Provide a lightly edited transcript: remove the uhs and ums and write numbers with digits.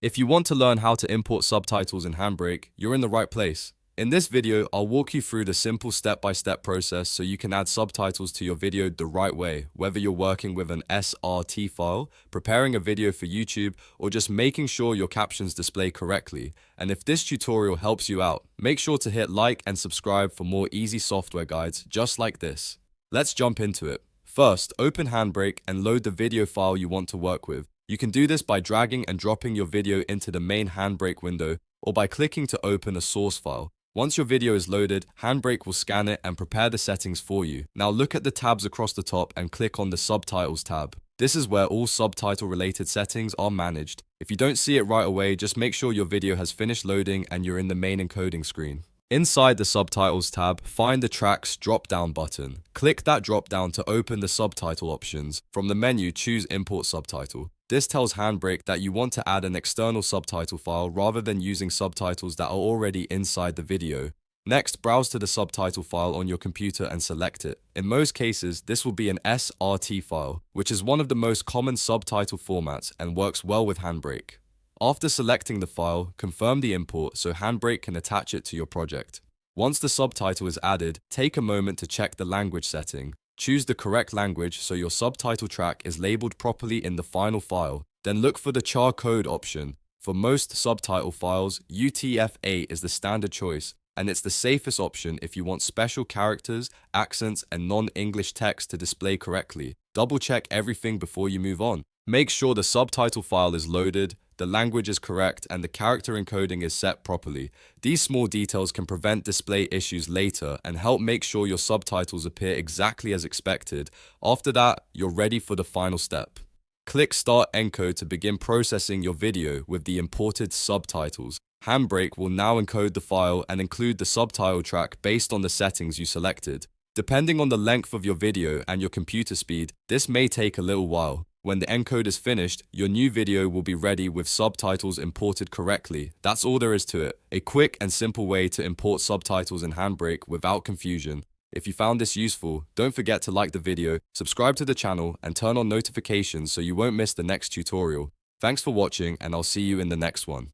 If you want to learn how to import subtitles in HandBrake, you're in the right place. In this video, I'll walk you through the simple step-by-step process so you can add subtitles to your video the right way, whether you're working with an SRT file, preparing a video for YouTube, or just making sure your captions display correctly. And if this tutorial helps you out, make sure to hit like and subscribe for more easy software guides just like this. Let's jump into it. First, open HandBrake and load the video file you want to work with. You can do this by dragging and dropping your video into the main HandBrake window or by clicking to open a source file. Once your video is loaded, HandBrake will scan it and prepare the settings for you. Now look at the tabs across the top and click on the Subtitles tab. This is where all subtitle-related settings are managed. If you don't see it right away, just make sure your video has finished loading and you're in the main encoding screen. Inside the Subtitles tab, find the Tracks drop-down button. Click that drop-down to open the subtitle options. From the menu, choose Import Subtitle. This tells HandBrake that you want to add an external subtitle file rather than using subtitles that are already inside the video. Next, browse to the subtitle file on your computer and select it. In most cases, this will be an SRT file, which is one of the most common subtitle formats and works well with HandBrake. After selecting the file, confirm the import so HandBrake can attach it to your project. Once the subtitle is added, take a moment to check the language setting. Choose the correct language so your subtitle track is labeled properly in the final file. Then look for the Char code option. For most subtitle files, UTF-8 is the standard choice, and it's the safest option if you want special characters, accents, and non-English text to display correctly. Double check everything before you move on. Make sure the subtitle file is loaded, the language is correct, and the character encoding is set properly. These small details can prevent display issues later and help make sure your subtitles appear exactly as expected. After that, you're ready for the final step. Click Start Encode to begin processing your video with the imported subtitles. HandBrake will now encode the file and include the subtitle track based on the settings you selected. Depending on the length of your video and your computer speed, this may take a little while. When the encode is finished, your new video will be ready with subtitles imported correctly. That's all there is to it. A quick and simple way to import subtitles in HandBrake without confusion. If you found this useful, don't forget to like the video, subscribe to the channel, and turn on notifications so you won't miss the next tutorial. Thanks for watching, and I'll see you in the next one.